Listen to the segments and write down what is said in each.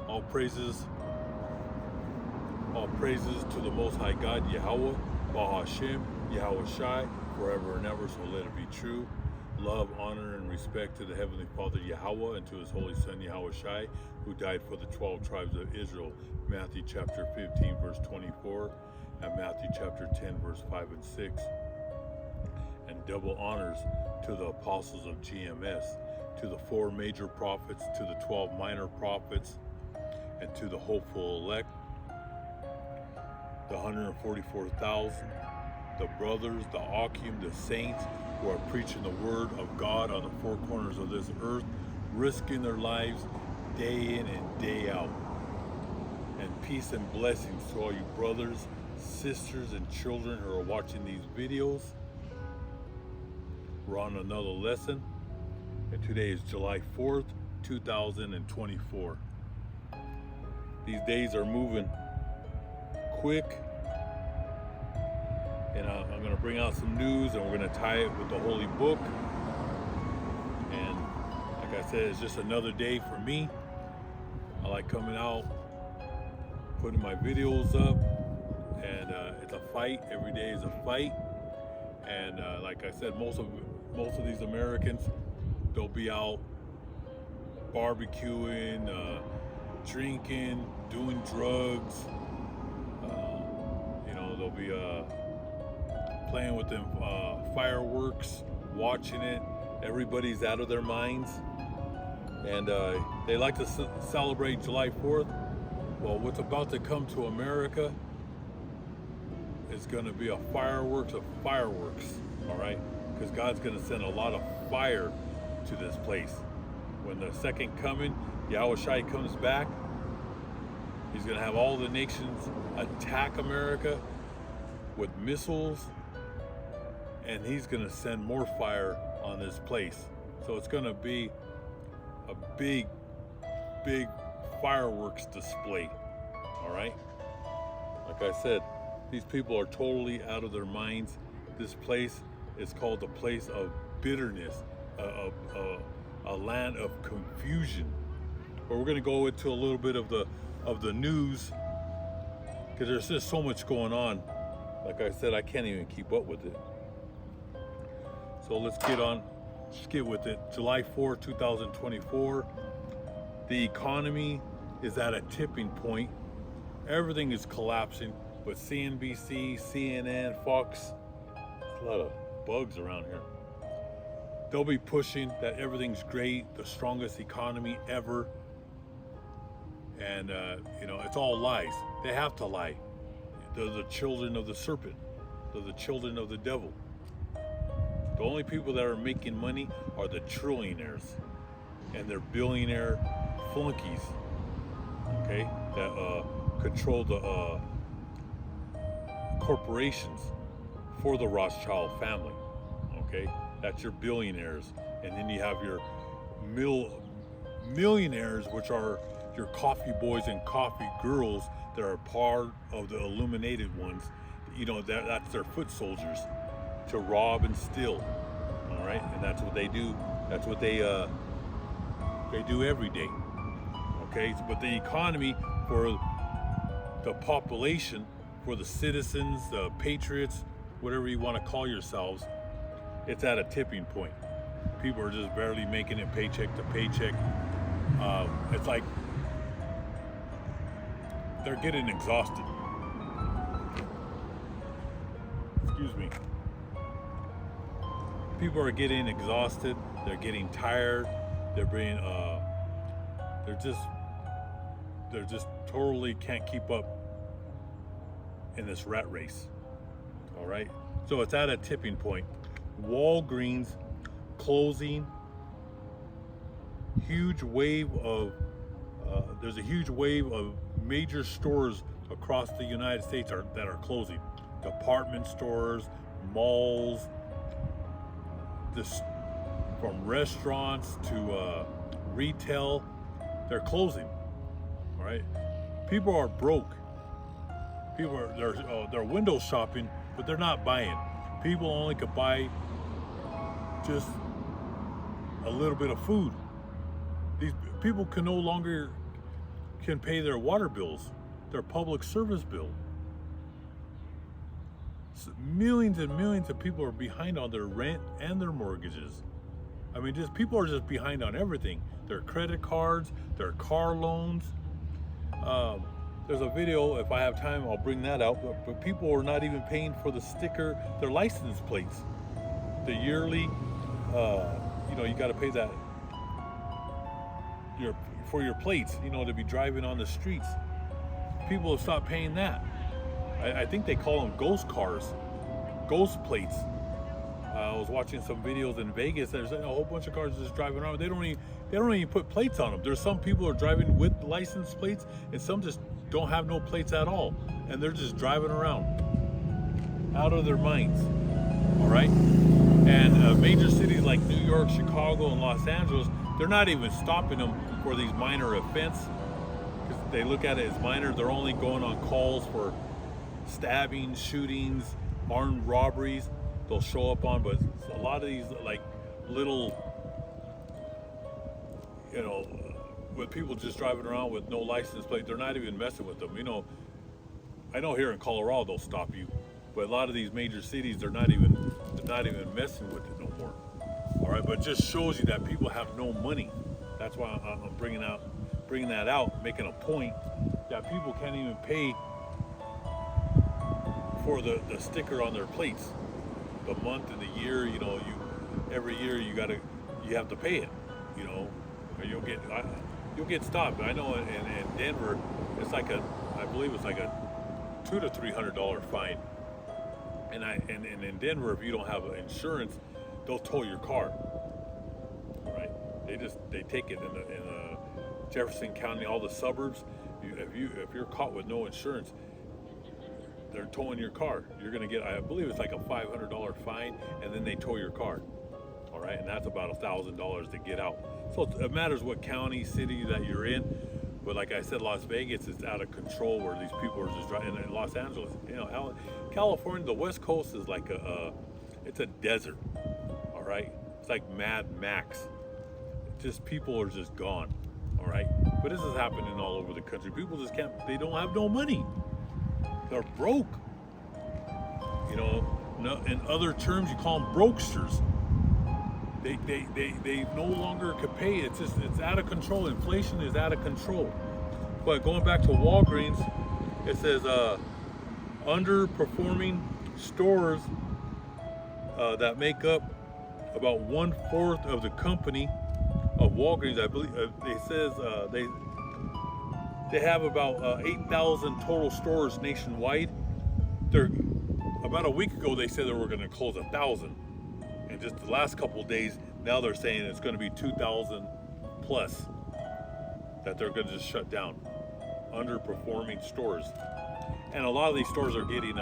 All praises to the Most High God, Yahweh, Bahashem, Yahweh Shai, forever and ever, so let it be true. Love, honor, and respect to the Heavenly Father, Yahweh, and to His Holy Son, Yahweh Shai, who died for the 12 tribes of Israel, Matthew chapter 15, verse 24, and Matthew chapter 10, verse 5 and 6. And double honors to the apostles of GMS, to the 4 major prophets, to the 12 minor prophets, and to the hopeful elect, the 144,000, the brothers, the Akim, the saints who are preaching the word of God on the 4 corners of this earth, risking their lives day in and day out. And peace and blessings to all you brothers, sisters, and children who are watching these videos. We're on another lesson, and today is July 4th, 2024. These days are moving quick, and I'm going to bring out some news, and we're going to tie it with the Holy Book. And like I said, it's just another day for me. I like coming out, putting my videos up, and it's a fight. Every day is a fight. And like I said, most of these Americans, they'll be out barbecuing, drinking, doing drugs. They'll be playing with them fireworks, watching it. Everybody's out of their minds, and they like to celebrate July 4th. Well, what's about to come to America is going to be a fireworks of fireworks, all right? Because God's going to send a lot of fire to this place. When the second coming, Yahweh Shai comes back, He's going to have all the nations attack America with missiles, and He's going to send more fire on this place. So it's going to be a big fireworks display, all right? Like I said, these people are totally out of their minds. This place is called the place of bitterness, a land of confusion. But we're going to go into a little bit of the news, because there's just so much going on. Like I said, I can't even keep up with it. So let's get with it. July 4, 2024. The economy is at a tipping point. Everything is collapsing, but CNBC, CNN, Fox, there's a lot of bugs around here. They'll be pushing that everything's great, the strongest economy ever. And, it's all lies. They have to lie. They're the children of the serpent. They're the children of the devil. The only people that are making money are the trillionaires and their billionaire flunkies, okay, that control the corporations for the Rothschild family, okay? That's your billionaires. And then you have your millionaires, which are your coffee boys and coffee girls that are part of the illuminated ones. That's their foot soldiers to rob and steal, all right? And that's what they do. That's what they do every day, okay? But the economy for the population, for the citizens, the patriots, whatever you want to call yourselves, it's at a tipping point. People are just barely making it paycheck to paycheck. It's like they're getting exhausted. Excuse me. People are getting exhausted. They're getting tired. They're just totally can't keep up in this rat race. All right. So it's at a tipping point. Walgreens closing. There's a huge wave of major stores across the United States that are closing. Department stores, malls, this, from restaurants to retail, they're closing. All right, people are broke. People are they're window shopping, but they're not buying. People only could buy just a little bit of food. These people can no longer can pay their water bills, their public service bill. So millions and millions of people are behind on their rent and their mortgages. I mean, just people are just behind on everything. Their credit cards, their car loans. There's a video, if I have time, I'll bring that out. But people are not even paying for the sticker, their license plates. The yearly, you got to pay that for your plates, to be driving on the streets. People have stopped paying that. I think they call them ghost cars, ghost plates. I was watching some videos in Vegas. There's a whole bunch of cars just driving around. They don't even put plates on them. There's some people who are driving with license plates, and some just don't have no plates at all, and they're just driving around out of their minds. All right, and major cities like New York, Chicago, and Los Angeles, they're not even stopping them for these minor offense, because they look at it as minor. They're only going on calls for stabbings, shootings, armed robberies. They'll show up on, but a lot of these like little, with people just driving around with no license plate, they're not even messing with them. I know here in Colorado they'll stop you, but a lot of these major cities, they're not even messing with it no more. All right, but it just shows you that people have no money. That's why I'm bringing that out, making a point that people can't even pay for the sticker on their plates. The month and the year, every year you have to pay it, or you'll get stopped. I know in Denver, it's like I believe it's like a $200 to $300 fine. And in Denver, if you don't have insurance, they'll tow your car. All right, they take it in Jefferson County, all the suburbs. If you're caught with no insurance, they're towing your car. You're gonna get, I believe it's like a $500 fine, and then they tow your car. All right, and that's about $1,000 to get out. So it matters what county, city that you're in. But like I said, Las Vegas is out of control, where these people are just driving. In Los Angeles, California, the West Coast is like it's a desert. All right, it's like Mad Max. Just people are just gone. All right, but this is happening all over the country. People just can't. They don't have no money. They're broke. In other terms, you call them brokesters. They no longer can pay. It's out of control. Inflation is out of control. But going back to Walgreens, it says underperforming stores that make up about 1/4 of the company of Walgreens. I believe it says they have about 8,000 total stores nationwide. About a week ago, they said they were going to close 1,000. And just the last couple of days, now they're saying it's going to be 2,000 plus that they're going to just shut down. Underperforming stores. And a lot of these stores are getting,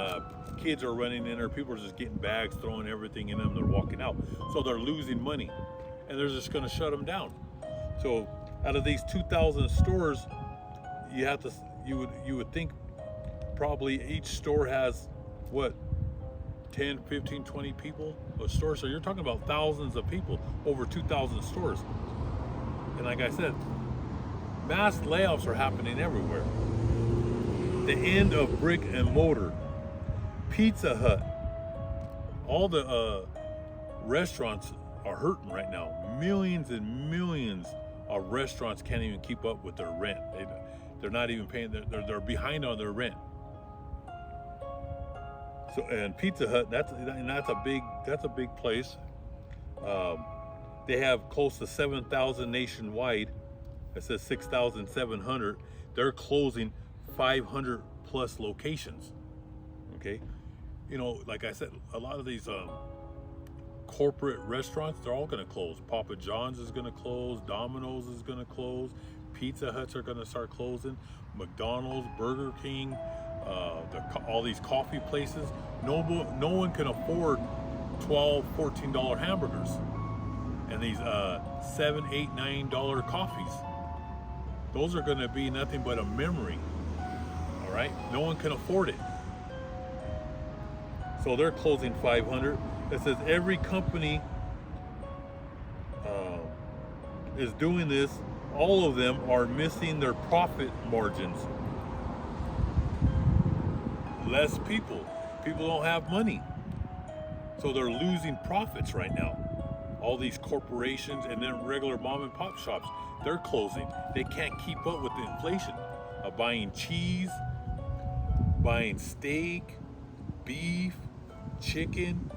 kids are running in there. People are just getting bags, throwing everything in them. They're walking out. So they're losing money. And they're just going to shut them down. So out of these 2,000 stores, you would think probably each store has 10, 15, 20 people a store. So you're talking about thousands of people, over 2,000 stores. And like I said, mass layoffs are happening everywhere. The end of brick and mortar. Pizza Hut. All the restaurants are hurting right now. Millions and millions of restaurants can't even keep up with their rent. They're not even paying. They're behind on their rent. So, and Pizza Hut, that's a big place. They have close to 7,000 nationwide. It says 6,700. They're closing 500 plus locations. Okay, like I said, a lot of these corporate restaurants, they're all going to close. Papa John's is going to close. Domino's is going to close. Pizza Huts are going to start closing. McDonald's, Burger King, all these coffee places. No one can afford $12, $14 hamburgers and these $7, $8, $9 coffees. Those are going to be nothing but a memory. All right, no one can afford it. So they're closing 500. It says every company is doing this. All of them are missing their profit margins. Less people don't have money, so they're losing profits right now. All these corporations and then regular mom and pop shops, they're closing. They can't keep up with the inflation of buying cheese, buying steak, beef, chicken.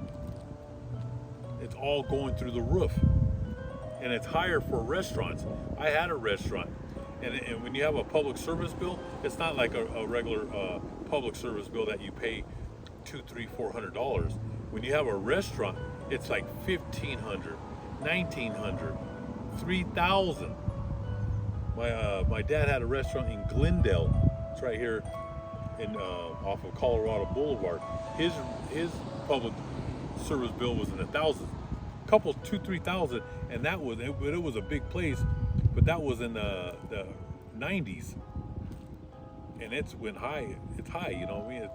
It's all going through the roof, and it's higher for restaurants. I had a restaurant, and when you have a public service bill, it's not like a regular public service bill that you pay $200, $300, $400. When you have a restaurant, it's like $1,500, $1,900, $3,000. My dad had a restaurant in Glendale. It's right here in off of Colorado Boulevard. His public service bill was in the thousands, couple $2,000, $3,000, and that was it. But it was a big place, but that was in the 90s, and it's went high. It's high, you know what I mean?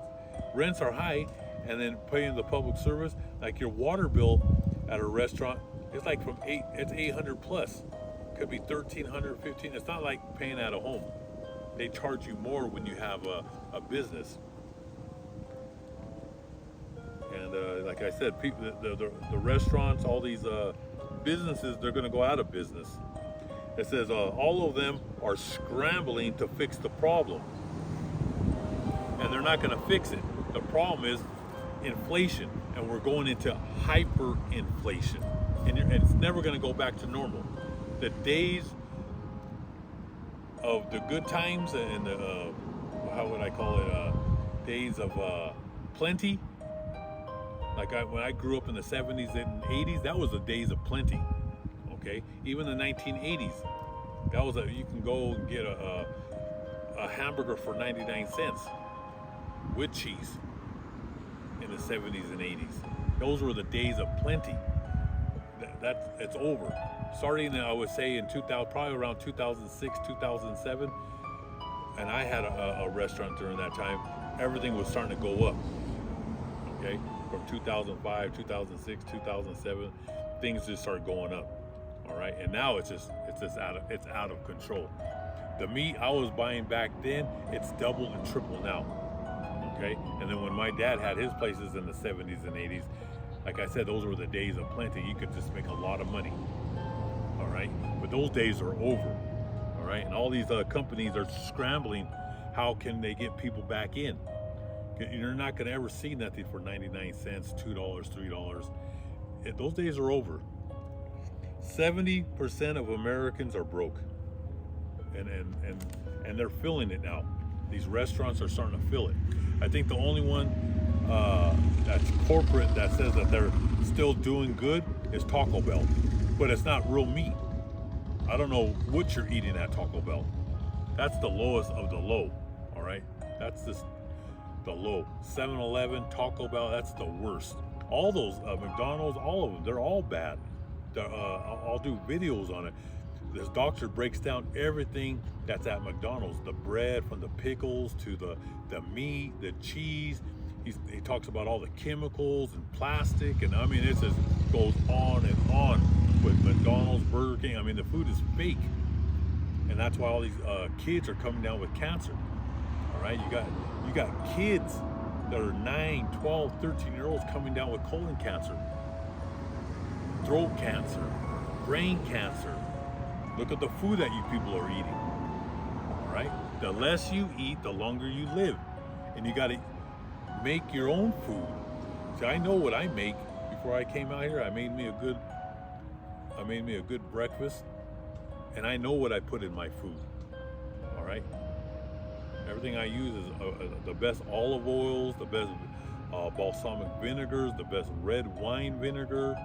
Rents are high, and then paying the public service, like your water bill at a restaurant, it's like it's 800 plus. Could be 1,300, 15. It's not like paying at a home. They charge you more when you have a business. And like I said, people, the restaurants, all these businesses, they're going to go out of business. It says all of them are scrambling to fix the problem, and they're not going to fix it. The problem is inflation, and we're going into hyperinflation, and it's never going to go back to normal. The days of the good times and the how would I call it? Days of plenty. Like when I grew up in the 70s and 80s, that was the days of plenty. Okay, even the 1980s, that was you can go and get a hamburger for 99 cents with cheese in the 70s and 80s. Those were the days of plenty. It's over. Starting, I would say, in 2000, probably around 2006, 2007, and I had a restaurant during that time. Everything was starting to go up. Okay, from 2005, 2006, 2007, things just started going up. All right, and now it's out of control. The meat I was buying back then, it's double and triple now. Okay, and then when my dad had his places in the 70s and 80s, like I said, those were the days of plenty. You could just make a lot of money. All right, but those days are over. All right, and all these companies are scrambling. How can they get people back in? You're not going to ever see nothing for 99 cents, $2, $3. Those days are over. 70% of Americans are broke, and they're feeling it now. These restaurants are starting to feel it. I think the only one that's corporate that says that they're still doing good is Taco Bell, but it's not real meat. I don't know what you're eating at Taco Bell. That's the lowest of the low. All right, that's just the low. 7-Eleven, Taco Bell, that's the worst. All those McDonald's, all of them, they're all bad. I'll do videos on it. This doctor breaks down everything that's at McDonald's, the bread, from the pickles to the meat, the cheese. He talks about all the chemicals and plastic, and I mean, it just goes on and on with McDonald's, Burger King. I mean, the food is fake, and that's why all these kids are coming down with cancer. All right, you got kids that are 9, 12, 13-year-olds coming down with colon cancer, throat cancer, brain cancer. Look at the food that you people are eating. All right, the less you eat, the longer you live, and you got to make your own food. See, I know what I make. Before I came out here, I made me a good breakfast, and I know what I put in my food. All right, everything I use is the best olive oils, the best balsamic vinegars, the best red wine vinegar.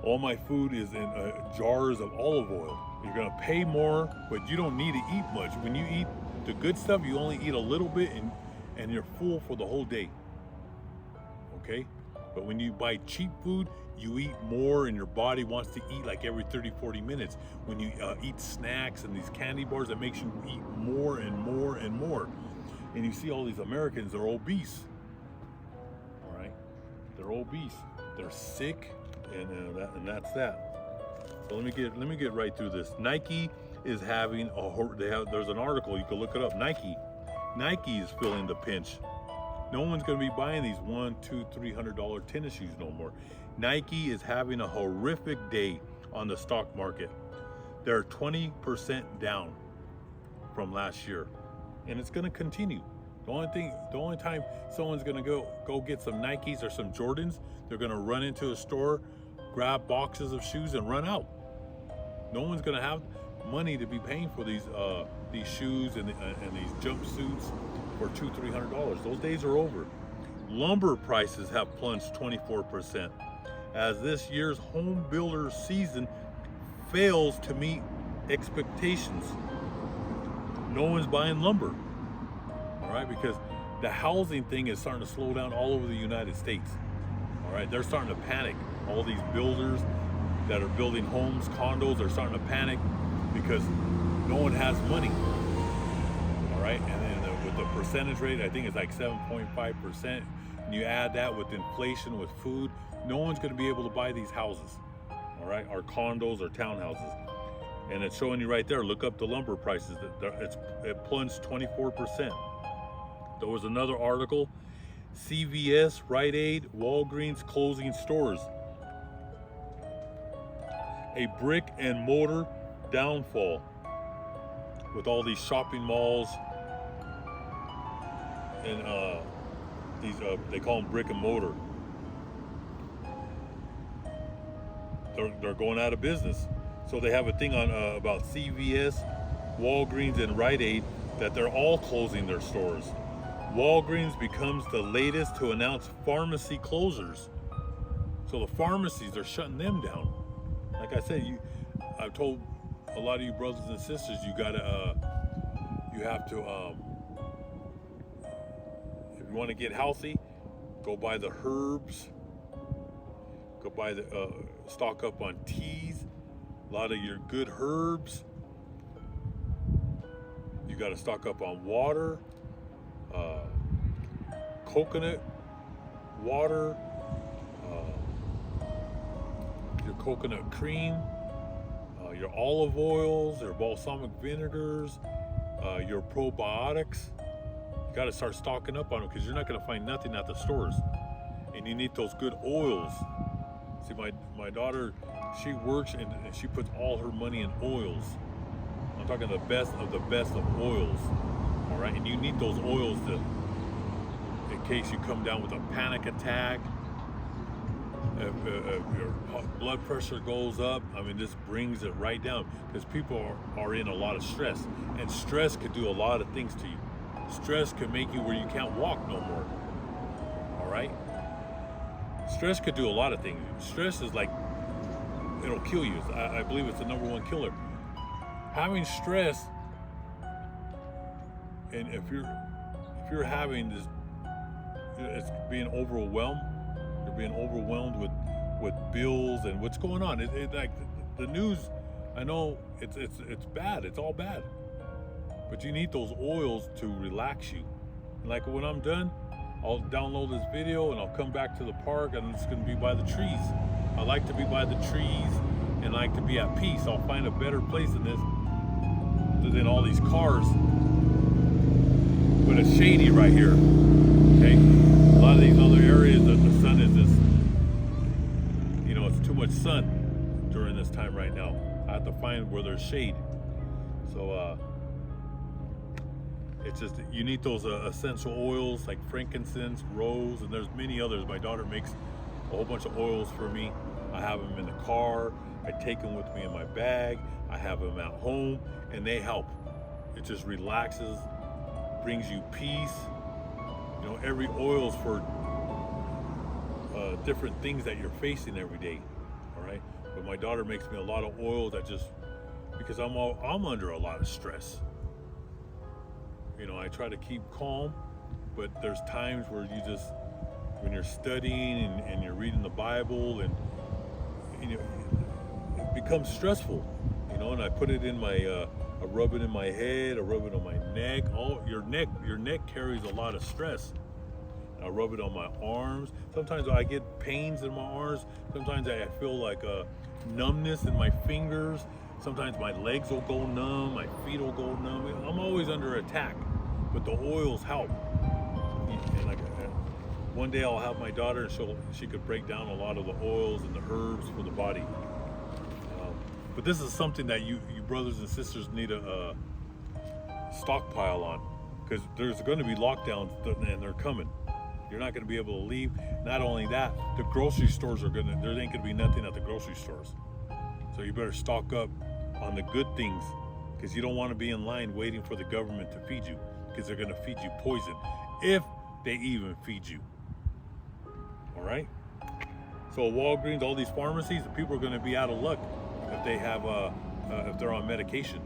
All my food is in jars of olive oil. You're gonna pay more, but you don't need to eat much. When you eat the good stuff, you only eat a little bit, and you're full for the whole day. Okay? But when you buy cheap food, you eat more and your body wants to eat like every 30, 40 minutes. When you eat snacks and these candy bars, that makes you eat more and more and more. And you see all these Americans, they're obese. All right? They're obese. They're sick, and that's that. So let me get right through this. Nike is having there's an article, you can look it up. Nike is feeling the pinch. No one's going to be buying these $100, $200, $300 tennis shoes no more. Nike is having a horrific day on the stock market. They're 20% down from last year, and it's going to continue. The only time someone's going to go get some Nikes or some Jordans, they're going to run into a store, grab boxes of shoes, and run out. No one's going to have money to be paying for these shoes and these jumpsuits for $200, $300. Those days are over. Lumber prices have plunged 24% as this year's home builder season fails to meet expectations. No one's buying lumber, all right, because the housing thing is starting to slow down all over the United States. All right, they're starting to panic. All these builders that are building homes, condos, are starting to panic because no one has money. All right, and then with the percentage rate, I think it's like 7.5%. And you add that with inflation, with food, no one's going to be able to buy these houses. All right, our condos or townhouses. And it's showing you right there. Look up the lumber prices. It plunged 24%. There was another article. CVS, Rite Aid, Walgreens closing stores. A brick and mortar downfall with all these shopping malls and these they call them brick and mortar. They're going out of business. So they have a thing on about CVS, Walgreens, and Rite Aid that they're all closing their stores. Walgreens becomes the latest to announce pharmacy closures. So the pharmacies are shutting them down. Like I said, I've told a lot of you brothers and sisters, you have to, if you want to get healthy, go buy the herbs, go buy stock up on teas, a lot of your good herbs. You got to stock up on water, coconut water, your coconut cream, your olive oils, your balsamic vinegars, your probiotics. You got to start stocking up on them because you're not going to find nothing at the stores. And you need those good oils. See, my daughter, she works and she puts all her money in oils. I'm talking the best of oils. All right, and you need those oils in case you come down with a panic attack. If your blood pressure goes up, I mean, this brings it right down because people are in a lot of stress, and stress could do a lot of things to you. Stress could make you where you can't walk no more. All right? Stress could do a lot of things. Stress is like, it'll kill you. I believe it's the #1 killer. Having stress, and if you're having this, it's being overwhelmed. You're being overwhelmed with bills and what's going on. It like the news. I know it's bad. It's all bad. But you need those oils to relax you. And like when I'm done, I'll download this video and I'll come back to the park, and it's going to be by the trees. I like to be by the trees and I like to be at peace. I'll find a better place than this, than all these cars. But it's shady right here. Okay, a lot of these other areas that the sun is just, it's too much sun during this time right now. I have to find where there's shade. So it's just, you need those essential oils like frankincense, rose, and there's many others. My daughter makes a whole bunch of oils for me. I have them in the car. I take them with me in my bag. I have them at home, and they help. It just relaxes, brings you peace. Every oil's for different things that you're facing every day. All right, but my daughter makes me a lot of oil that just, because I'm under a lot of stress. I try to keep calm, but there's times where when you're studying and you're reading the Bible, and you know, it becomes stressful, you know. And I put it in my, I rub it in my head, I rub it on my neck. All your neck carries a lot of stress. I rub it on my arms. Sometimes I get pains in my arms. Sometimes I feel like a numbness in my fingers. Sometimes my legs will go numb, my feet will go numb. I'm always under attack, but the oils help. And one day I'll have my daughter, and she could break down a lot of the oils and the herbs for the body. But this is something that you brothers and sisters need to stockpile on, because there's going to be lockdowns and they're coming. You're not going to be able to leave. Not only that, the grocery stores there ain't going to be nothing at the grocery stores. So you better stock up on the good things, because you don't want to be in line waiting for the government to feed you, because they're going to feed you poison, if they even feed you. All right? So Walgreens, all these pharmacies, the people are going to be out of luck if they have if they're on medication.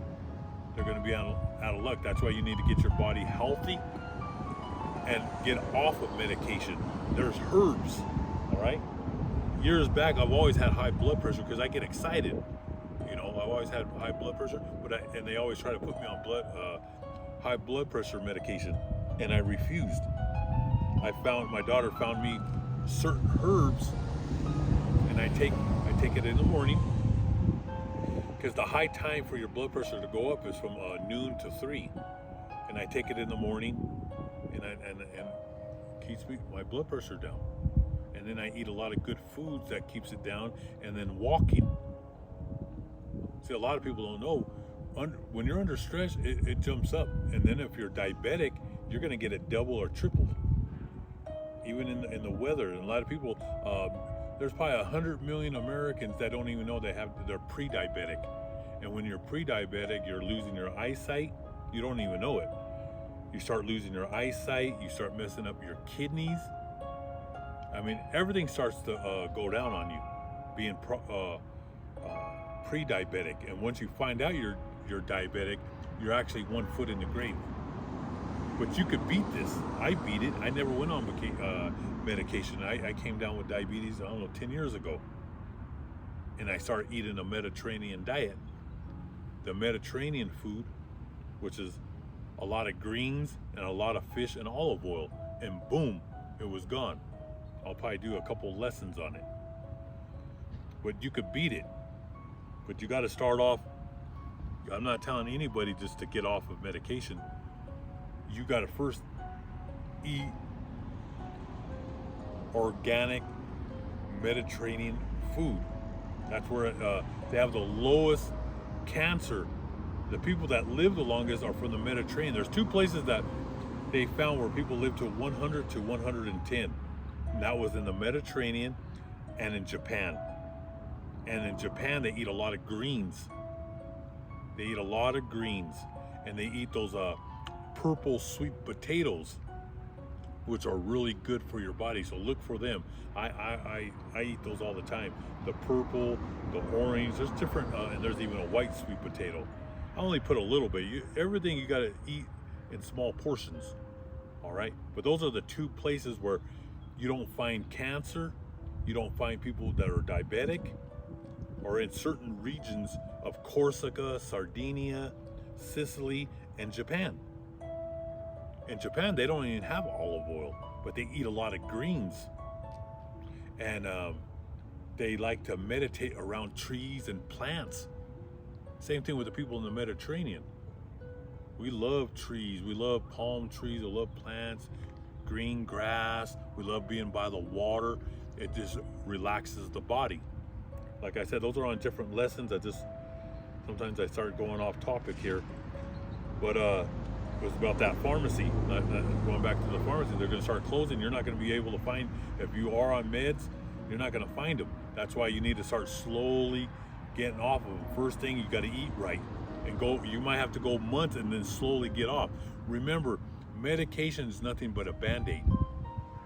They're going to be out of luck. That's why you need to get your body healthy and get off of medication. There's herbs, all right? Years back, I've always had high blood pressure because I get excited. You know, I've always had high blood pressure, and they always try to put me on high blood pressure medication, and I refused. My daughter found me certain herbs, and I take it in the morning, because the high time for your blood pressure to go up is from noon to 3, and I take it in the morning, and keeps my blood pressure down. And then I eat a lot of good foods that keeps it down, and then walking. See, a lot of people don't know, when you're under stress, it jumps up, and then if you're diabetic, you're going to get it double or triple. Even in the weather, and a lot of people, there's probably 100 million Americans that don't even know they're pre-diabetic. And when you're pre-diabetic, you're losing your eyesight. You don't even know it. You start losing your eyesight. You start messing up your kidneys. I mean, everything starts to go down on you, being pre-diabetic. And once you find out you're diabetic, you're actually 1 foot in the grave. But you could beat this. I beat it. I never went on medication. I came down with diabetes, 10 years ago. And I started eating a Mediterranean diet. The Mediterranean food, which is a lot of greens and a lot of fish and olive oil. And boom, it was gone. I'll probably do a couple lessons on it. But you could beat it. But you got to start off. I'm not telling anybody just to get off of medication. You got to first eat organic Mediterranean food. That's where they have the lowest cancer. The people that live the longest are from the Mediterranean. There's 2 places that they found where people live to 100 to 110. And that was in the Mediterranean and in Japan. And in Japan, they eat a lot of greens. They eat a lot of greens, and they eat those purple sweet potatoes, which are really good for your body. So look for them. I eat those all the time. The purple, the orange. There's different, and there's even a white sweet potato. I only put a little bit. Everything you got to eat in small portions. All right. But those are the 2 places where you don't find cancer. You don't find people that are diabetic, or in certain regions of Corsica, Sardinia, Sicily, and Japan. In Japan, they don't even have olive oil, but they eat a lot of greens. And they like to meditate around trees and plants. Same thing with the people in the Mediterranean. We love trees. We love palm trees. We love plants, green grass. We love being by the water. It just relaxes the body. Like I said, those are on different lessons. Sometimes I start going off topic here. But it was about that pharmacy. Going back to the pharmacy, they're going to start closing. You're not going to be able to find, if you are on meds, you're not going to find them. That's why you need to start slowly getting off of them. First thing, you got to eat right. And you might have to go months and then slowly get off. Remember, medication is nothing but a Band-Aid.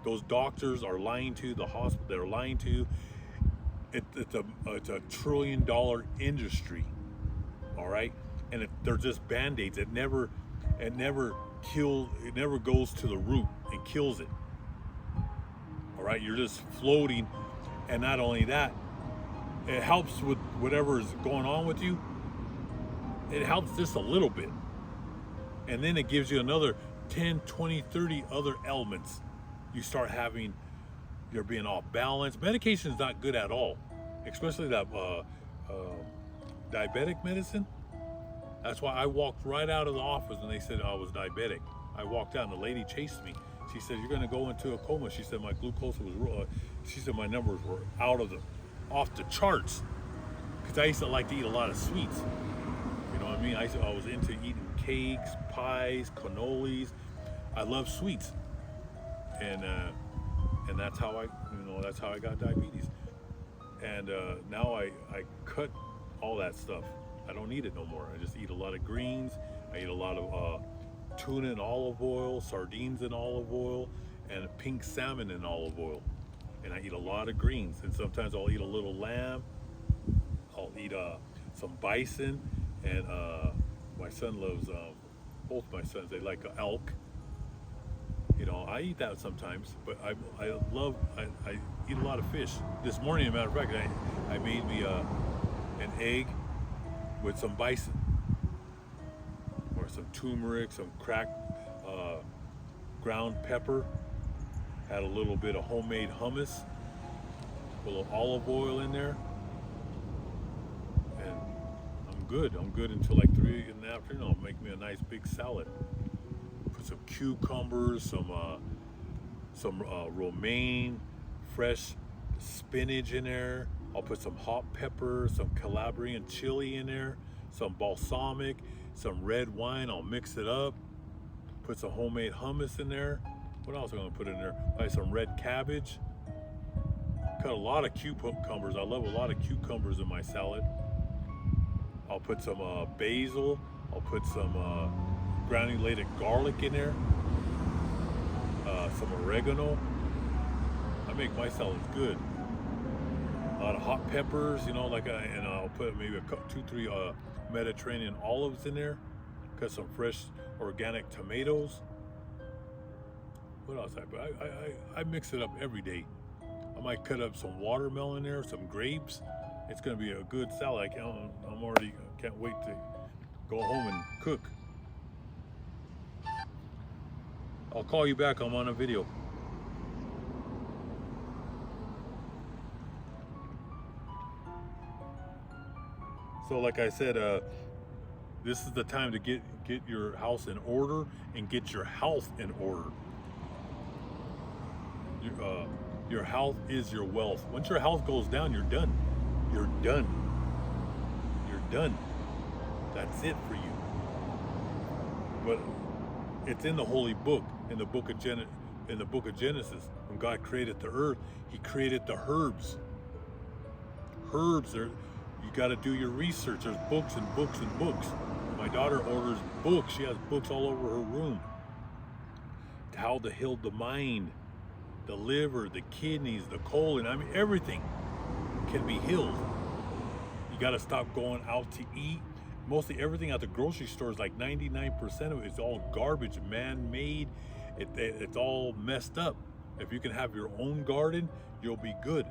Those doctors are lying to you, the hospital, they're lying to you. It's a $1 trillion industry, all right? And they're just Band-Aids. It never goes to the root and kills it, all right? right? You're just floating. And not only that, it helps with whatever is going on with you. It helps just a little bit. And then it gives you another 10, 20, 30 other elements. You start having, you're being off balance. Medication is not good at all, especially that diabetic medicine. That's why I walked right out of the office and they said I was diabetic. I walked out and the lady chased me. She said, "You're going to go into a coma." She said my glucose was, she said my numbers were off the charts. Because I used to like to eat a lot of sweets. You know what I mean? I was into eating cakes, pies, cannolis. I love sweets. And that's how I got diabetes. And now I cut all that stuff. I don't need it no more. I just eat a lot of greens. I eat a lot of tuna and olive oil, sardines and olive oil, and pink salmon and olive oil. And I eat a lot of greens. And sometimes I'll eat a little lamb. I'll eat some bison. And my son loves, both my sons, they like elk. You know, I eat that sometimes, but I eat a lot of fish. This morning, as a matter of fact, I made me an egg with some bison, or some turmeric, some cracked ground pepper, had a little bit of homemade hummus, a little olive oil in there, and I'm good until like 3 in the afternoon. I'll make me a nice big salad. Put some cucumbers, some romaine, fresh spinach in there. I'll put some hot pepper, some Calabrian chili in there, some balsamic, some red wine. I'll mix it up. Put some homemade hummus in there. What else am I gonna put in there? Some red cabbage. Cut a lot of cucumbers. I love a lot of cucumbers in my salad. I'll put some basil. I'll put some granulated garlic in there. Some oregano. I make my salads good. A lot of hot peppers, you know, and I'll put maybe 2-3 Mediterranean olives in there. Cut some fresh organic tomatoes. What else I put? I mix it up every day. I might cut up some watermelon there, some grapes. It's gonna be a good salad. Can't wait to go home and cook. I'll call you back. I'm on a video. So like I said, this is the time to get your house in order and get your health in order. Your health is your wealth. Once your health goes down, you're done. You're done. You're done. That's it for you. But it's in the holy book, in the book of Genesis. When God created the earth, He created the herbs. Herbs are. You got to do your research. There's books and books and books. My daughter orders books. She has books all over her room. How to heal the mind, the liver, the kidneys, the colon. I mean, everything can be healed. You got to stop going out to eat. Mostly everything at the grocery store is like 99% of it is all garbage, man-made. It's all messed up. If you can have your own garden, you'll be good.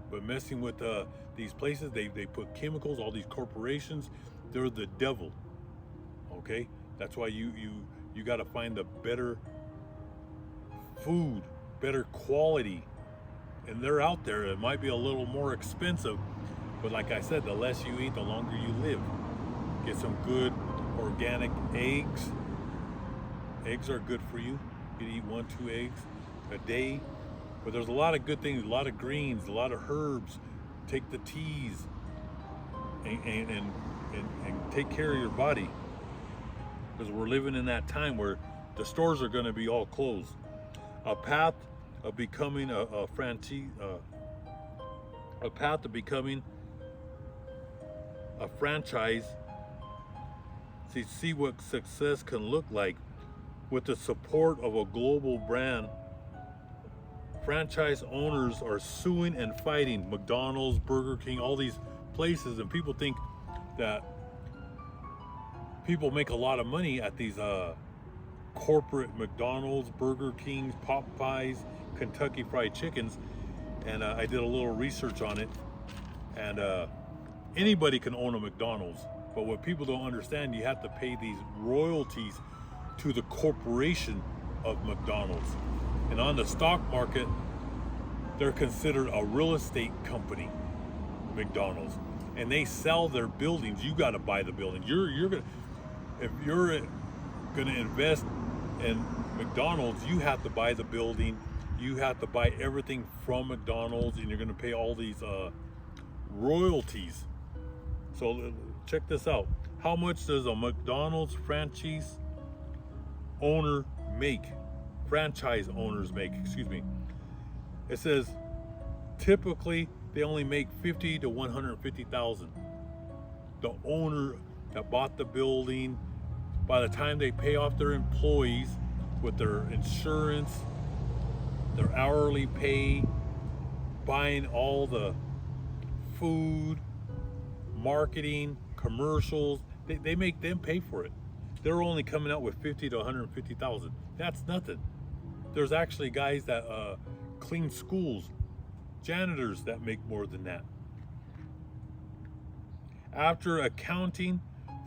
But messing with these places, they put chemicals, all these corporations, they're the devil, okay? That's why you got to find the better food, better quality. And they're out there. It might be a little more expensive, but like I said, the less you eat, the longer you live. Get some good organic eggs. Eggs are good for you. You can eat 1-2 eggs a day. But there's a lot of good things, a lot of greens, a lot of herbs. Take the teas and take care of your body. Because we're living in that time where the stores are going to be all closed. A path of becoming a franchise. See what success can look like with the support of a global brand. Franchise owners are suing and fighting McDonald's, Burger King, all these places, and people think that people make a lot of money at these corporate McDonald's, Burger Kings, Popeyes, Kentucky Fried Chickens, and I did a little research on it. And anybody can own a McDonald's, but what people don't understand, you have to pay these royalties to the corporation of McDonald's. And on the stock market, they're considered a real estate company, McDonald's, and they sell their buildings. You got to buy the building. If you're gonna invest in McDonald's, you have to buy the building. You have to buy everything from McDonald's, and you're gonna pay all these royalties. So check this out. How much does a McDonald's franchise owner make? Franchise owners make, excuse me. It says typically they only make 50 to 150,000. The owner that bought the building, by the time they pay off their employees with their insurance, their hourly pay, buying all the food, marketing, commercials, they make them pay for it. They're only coming out with 50 to 150,000. That's nothing. There's actually guys that clean schools, janitors that make more than that. After accounting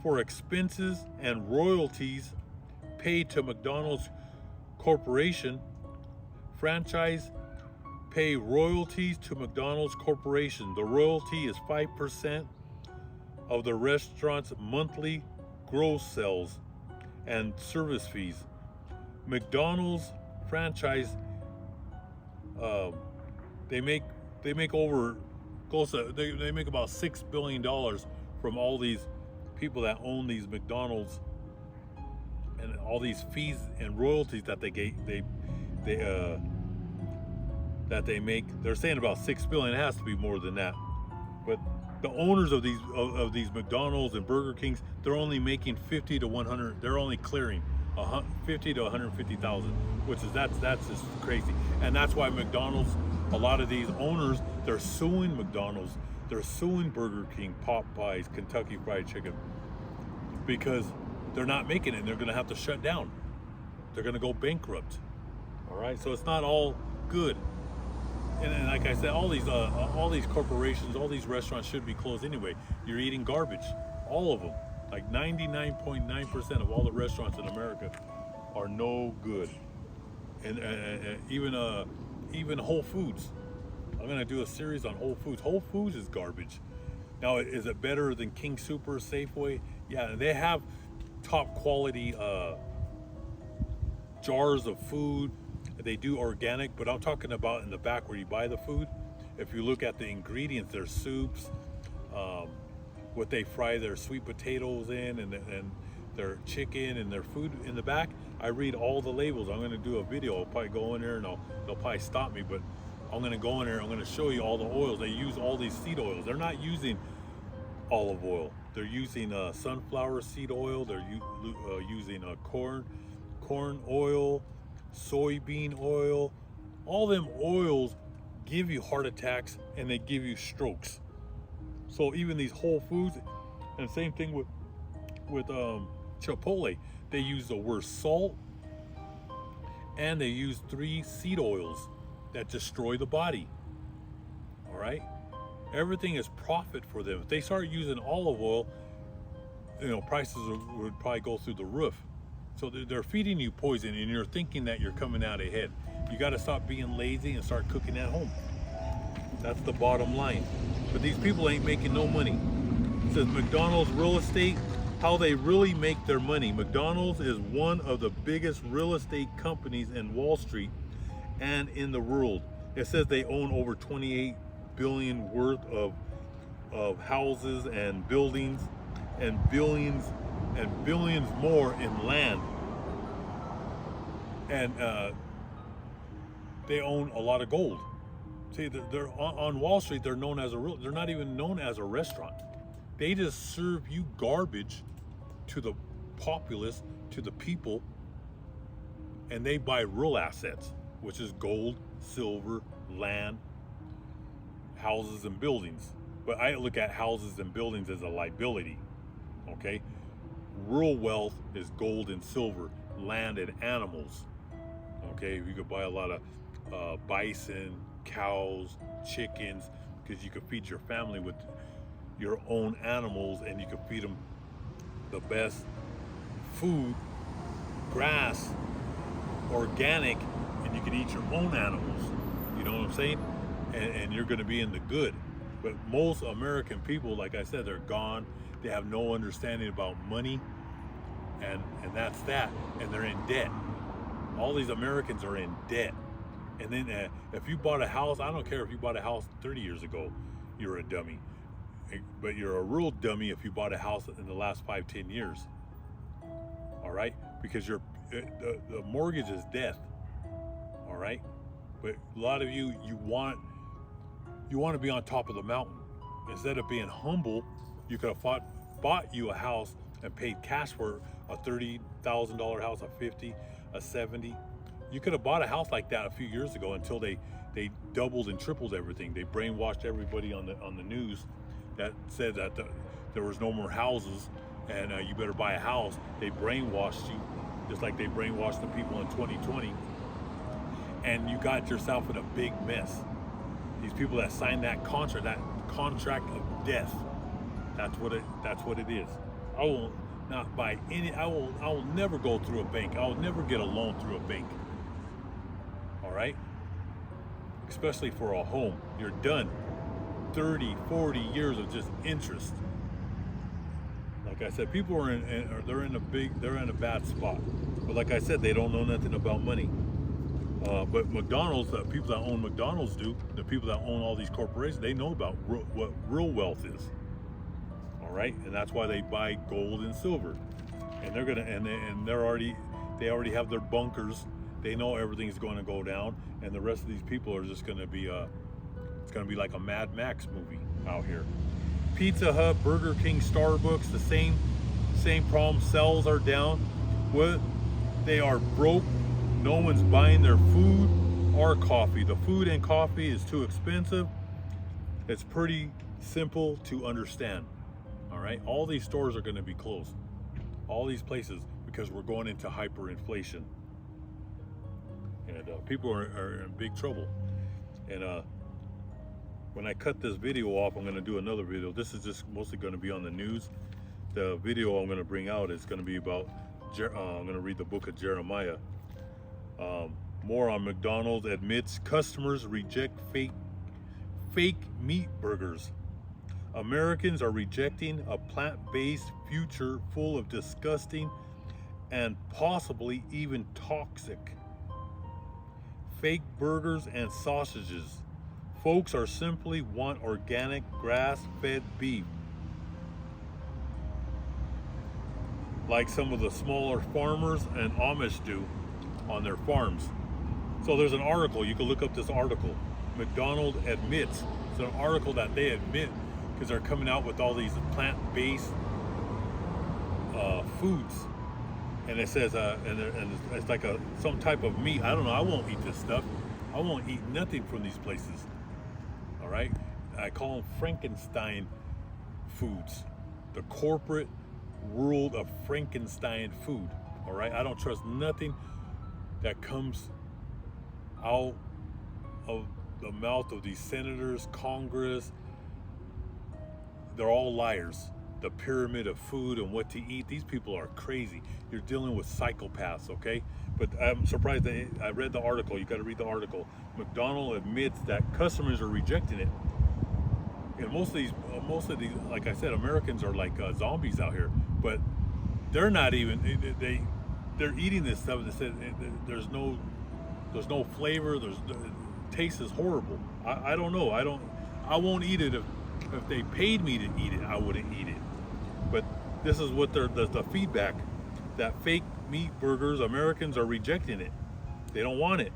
for expenses and royalties paid to McDonald's Corporation, franchise pay royalties to McDonald's Corporation. The royalty is 5% of the restaurant's monthly gross sales and service fees. McDonald's franchise, they make over close to, they make about $6 billion from all these people that own these McDonald's, and all these fees and royalties that they make. They're saying about $6 billion. It has to be more than that. But the owners of these McDonald's and Burger Kings, they're only making 50 to 100. They're only clearing 50 to 150,000, which is that's just crazy. And that's why McDonald's, a lot of these owners, they're suing McDonald's, they're suing Burger King, Popeyes, Kentucky Fried Chicken, because they're not making it, and they're going to have to shut down. They're going to go bankrupt. All right, so it's not all good. And like I said, all these corporations, all these restaurants should be closed anyway. You're eating garbage, all of them. Like 99.9% of all the restaurants in America are no good. And even Whole Foods. I'm gonna do a series on Whole Foods. Whole Foods is garbage. Now, is it better than King Super, Safeway? Yeah, they have top quality jars of food. They do organic, but I'm talking about in the back where you buy the food. If you look at the ingredients, there's soups, what they fry their sweet potatoes in, and their chicken and their food in the back. I read all the labels. I'm going to do a video. I'll probably go in there and they'll probably stop me, but I'm going to go in there. I'm going to show you all the oils. They use all these seed oils. They're not using olive oil. They're using sunflower seed oil. They're using corn oil, soybean oil. All them oils give you heart attacks and they give you strokes. So even these Whole Foods, and same thing with Chipotle, they use the worst salt, and they use 3 seed oils that destroy the body. All right, everything is profit for them. If they start using olive oil, prices would probably go through the roof. So they're feeding you poison, and you're thinking that you're coming out ahead. You got to stop being lazy and start cooking at home. That's the bottom line. But these people ain't making no money. It says McDonald's real estate, how they really make their money. McDonald's is one of the biggest real estate companies in Wall Street and in the world. It says they own over 28 billion worth of houses and buildings, and billions more in land. And they own a lot of gold. See, they're on Wall Street. They're known as they're not even known as a restaurant. They just serve you garbage to the populace, to the people, and they buy real assets, which is gold, silver, land, houses, and buildings. But I look at houses and buildings as a liability. Okay, real wealth is gold and silver. land and animals. Okay, you could buy a lot of bison, cows, chickens, because you could feed your family with your own animals, and you could feed them the best food, grass, organic, and you can eat your own animals. You know what I'm saying? And you're going to be in the good. But most American people, like I said, they're gone. They have no understanding about money, and that's that. And they're in debt. All these Americans are in debt. And then if you bought a house, I don't care if you bought a house 30 years ago, you're a dummy. But you're a real dummy if you bought a house in the last 5-10 years. All right? Because the mortgage is death. All right? But a lot of you want to be on top of the mountain. Instead of being humble, you could have bought you a house and paid cash for a $30,000 house, a 50, a 70. You could have bought a house like that a few years ago until they doubled and tripled everything. They brainwashed everybody on the news that said that there was no more houses and you better buy a house. They brainwashed you just like they brainwashed the people in 2020. And you got yourself in a big mess. These people that signed that contract of death, that's what it is. I will not buy any. I will never go through a bank. I will never get a loan through a bank. All right? Especially for a home. You're done. 30, 40 years of just interest. Like I said, people are they're in a bad spot. But like I said, they don't know nothing about money. But McDonald's, the people that own McDonald's do. The people that own all these corporations, they know about what real wealth is. All right, and that's why they buy gold and silver, and they're gonna they already have their bunkers. They know everything's going to go down, and the rest of these people are just going to be it's going to be like a Mad Max movie out here. Pizza Hut, Burger King, Starbucks, the same problem. Sales are down. They are broke. No one's buying their food or coffee. The food and coffee is too expensive. It's pretty simple to understand. All right, all these stores are going to be closed. All these places, because we're going into hyperinflation. And people are in big trouble. And when I cut this video off, I'm going to do another video. This is just mostly going to be on the news. The video I'm going to bring out is going to be about, I'm going to read the book of Jeremiah. More on McDonald's admits customers reject fake meat burgers. Americans are rejecting a plant-based future full of disgusting and possibly even toxic fake burgers and sausages. Folks are simply want organic grass-fed beef, like some of the smaller farmers and Amish do on their farms. So there's an article, you can look up this article. McDonald's admits, it's an article that they admit because they're coming out with all these plant-based foods. And it says, and it's like some type of meat. I don't know, I won't eat this stuff. I won't eat nothing from these places. All right? I call them Frankenstein foods. The corporate world of Frankenstein food. All right? I don't trust nothing that comes out of the mouth of these senators, Congress. They're all liars. The pyramid of food and what to eat. These people are crazy. You're dealing with psychopaths, okay? But I'm surprised that I read the article. You got to read the article. McDonald's admits that customers are rejecting it. And most of these, like I said, Americans are like zombies out here. But they're not even. They're eating this stuff. They said there's no flavor. It taste is horrible. I don't know. I won't eat it if they paid me to eat it. I wouldn't eat it. But this is what the feedback, that fake meat burgers, Americans are rejecting it. They don't want it.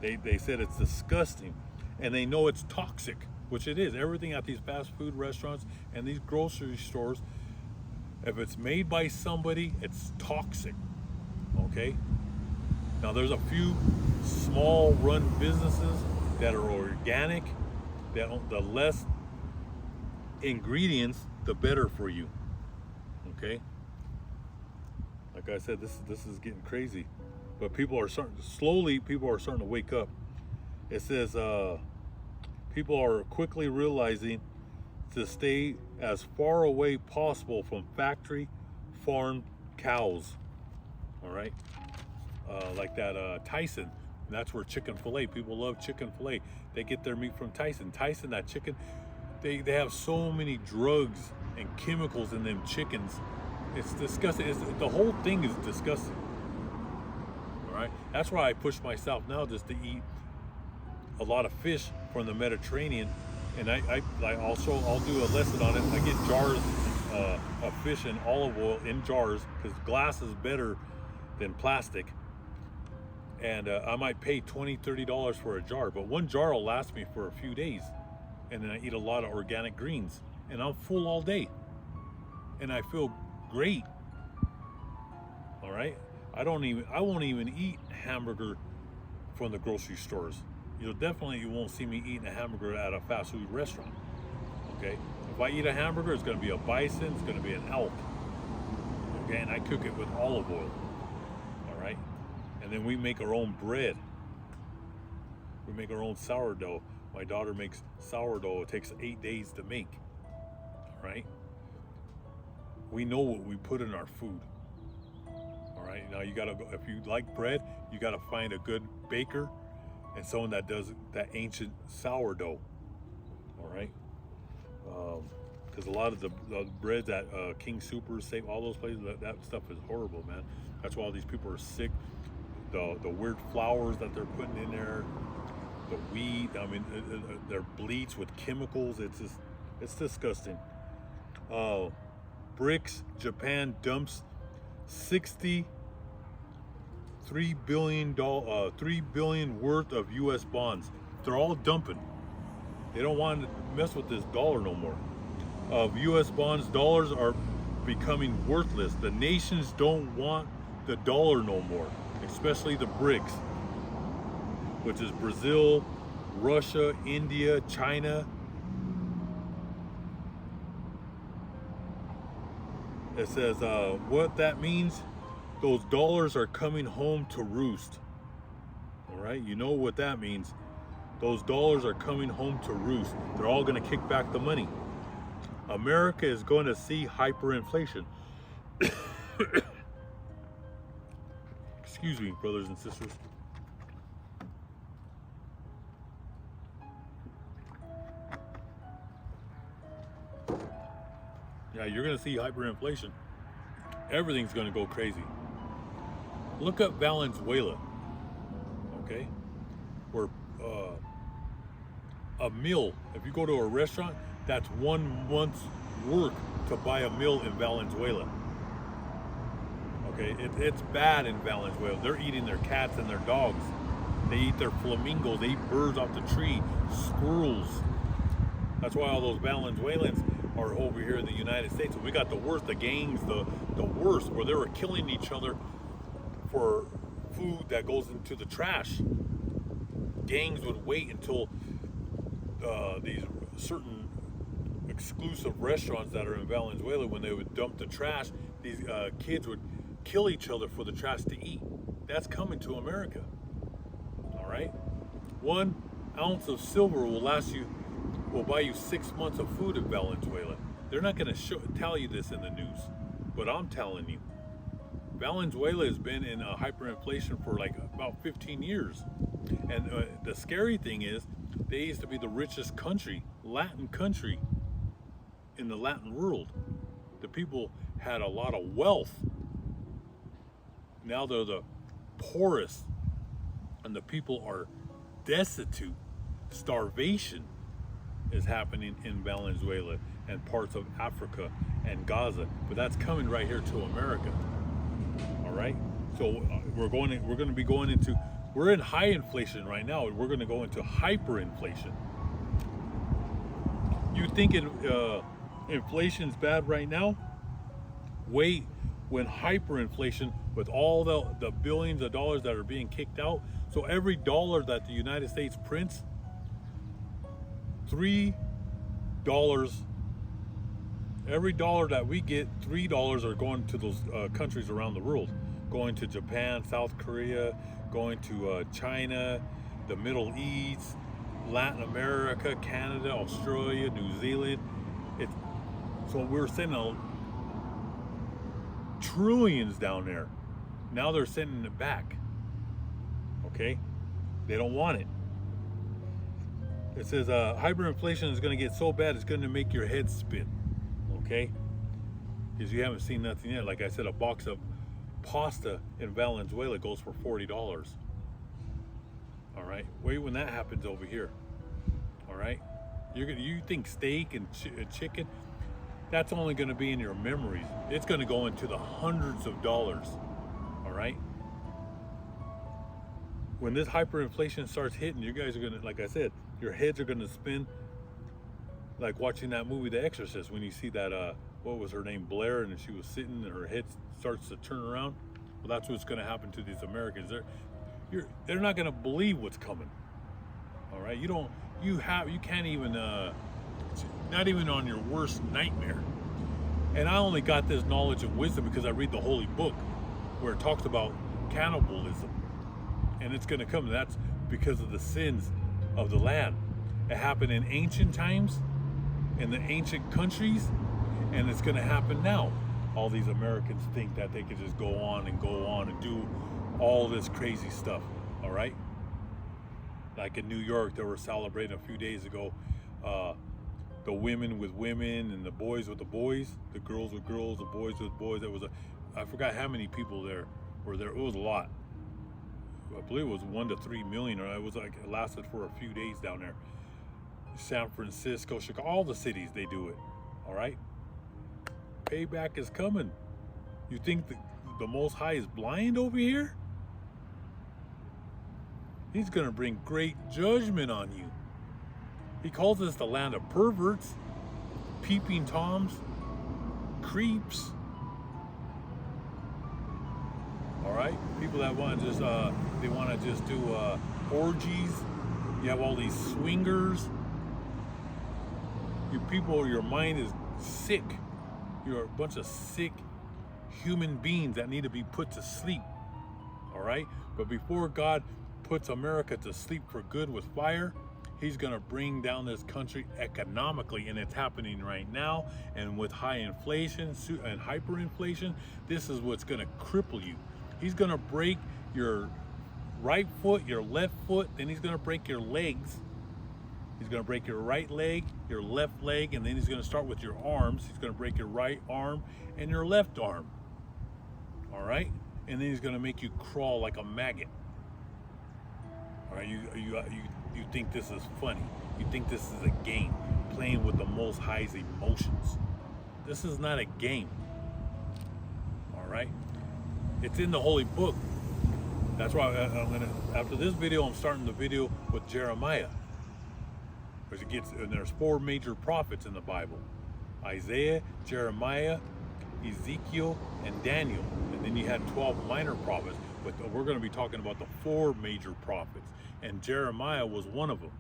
They said it's disgusting, and they know it's toxic, which it is. Everything at these fast food restaurants and these grocery stores, if it's made by somebody, it's toxic. Okay? Now there's a few small run businesses that are organic, that the less ingredients, the better for you. Okay? Like I said, this is getting crazy, but people are starting to wake up. It says people are quickly realizing to stay as far away possible from factory farmed cows. All right, like that Tyson. That's where chicken fillet. People love chicken fillet. They get their meat from Tyson. Tyson, that chicken, they have so many drugs and chemicals in them chickens. It's disgusting. The whole thing is disgusting. All right, that's why I push myself now just to eat a lot of fish from the Mediterranean, and I'll do a lesson on it. I get jars of fish and olive oil in jars because glass is better than plastic, and I might pay $20-$30 for a jar, but one jar will last me for a few days, and then I eat a lot of organic greens, and I'm full all day, and I feel great. All right, I won't even eat hamburger from the grocery stores. You won't see me eating a hamburger at a fast food restaurant. Okay, if I eat a hamburger, it's going to be a bison, it's going to be an elk. Okay, and I cook it with olive oil. All right, and then we make our own bread. We make our own sourdough. My daughter makes sourdough. It takes 8 days to make. All right. We know what we put in our food. All right. Now you gotta go. If you like bread, you gotta find a good baker and someone that does that ancient sourdough. All right. Because a lot of the breads at King Super, Safe, all those places, that stuff is horrible, man. That's why all these people are sick. The weird flours that they're putting in there, the wheat. I mean, they're bleached with chemicals. It's disgusting. BRICS, Japan dumps $3 billion worth of U.S. bonds. They're all dumping. They don't want to mess with this dollar no more. Of U.S. bonds, dollars are becoming worthless. The nations don't want the dollar no more, especially the BRICS, which is Brazil, Russia, India, China. It says what that means, those dollars are coming home to roost. All right, you know what that means. Those dollars are coming home to roost. They're all going to kick back the money. America is going to see hyperinflation. Excuse me, brothers and sisters. Yeah, you're going to see hyperinflation. Everything's going to go crazy. Look up Valenzuela, okay? Where a meal, if you go to a restaurant, that's 1 month's work to buy a meal in Valenzuela. Okay, it's bad in Valenzuela. They're eating their cats and their dogs. They eat their flamingos. They eat birds off the tree, squirrels. That's why all those Venezuelans are over here in the United States. We got the worst, the gangs, the worst, where they were killing each other for food that goes into the trash. Gangs would wait until these certain exclusive restaurants that are in Venezuela, when they would dump the trash, these kids would kill each other for the trash to eat. That's coming to America. All right, 1 ounce of silver will buy you 6 months of food in Venezuela. They're not going to tell you this in the news, but I'm telling you, Venezuela has been in a hyperinflation for like about 15 years. And the scary thing is, they used to be the richest country, Latin country in the Latin world. The people had a lot of wealth. Now they're the poorest, and the people are destitute. Starvation is happening in Venezuela and parts of Africa and Gaza, but that's coming right here to America. All right, so we're in high inflation right now, and we're going to go into hyperinflation. You think inflation's bad right now? Wait, when hyperinflation, with all the billions of dollars that are being kicked out, so every dollar that the United States prints, $3 Every dollar that we get, $3 are going to those countries around the world, going to Japan, South Korea, going to China, the Middle East, Latin America, Canada, Australia, New Zealand. It's, so we're sending trillions down there. Now they're sending it back. Okay? They don't want it. It says hyperinflation is going to get so bad it's going to make your head spin. Okay? Because you haven't seen nothing yet. Like I said, a box of pasta in Venezuela goes for $40. All right? Wait when that happens over here. All right? You think steak and chicken, that's only going to be in your memories. It's going to go into the hundreds of dollars. All right? When this hyperinflation starts hitting, you guys are going to, like I said, your heads are going to spin like watching that movie The Exorcist, when you see that what was her name, Blair, and she was sitting and her head starts to turn around. Well, that's what's going to happen to these Americans. They're not going to believe what's coming. All right? You can't even not even on your worst nightmare. And I only got this knowledge and wisdom because I read the Holy Book, where it talks about cannibalism, and it's going to come. That's because of the sins of the land. It happened in ancient times, in the ancient countries, and it's going to happen now. All these Americans think that they can just go on and do all this crazy stuff. All right? Like in New York, they were celebrating a few days ago, the women with women and the boys with the boys, the girls with girls, the boys with boys. I forgot how many people there were there. It was a lot. I believe it was 1 to 3 million, or it lasted for a few days down there. San Francisco, Chicago, all the cities, they do it. All right? Payback is coming. You think the Most High is blind over here? He's going to bring great judgment on you. He calls this the land of perverts, peeping toms, creeps. All right? People that want to just, they want to just do orgies. You have all these swingers. You people, your mind is sick. You're a bunch of sick human beings that need to be put to sleep. All right? But before God puts America to sleep for good with fire, he's going to bring down this country economically, and it's happening right now. And with high inflation and hyperinflation, this is what's going to cripple you. He's going to break your right foot, your left foot, then he's going to break your legs. He's going to break your right leg, your left leg, and then he's going to start with your arms. He's going to break your right arm and your left arm. All right? And then he's going to make you crawl like a maggot. All right? You think this is funny. You think this is a game, playing with the Most High's emotions. This is not a game. All right? It's in the Holy Book. That's why after this video, I'm starting the video with Jeremiah. And there's 4 major prophets in the Bible: Isaiah, Jeremiah, Ezekiel, and Daniel. And then you had 12 minor prophets, but we're going to be talking about the 4 major prophets. And Jeremiah was one of them.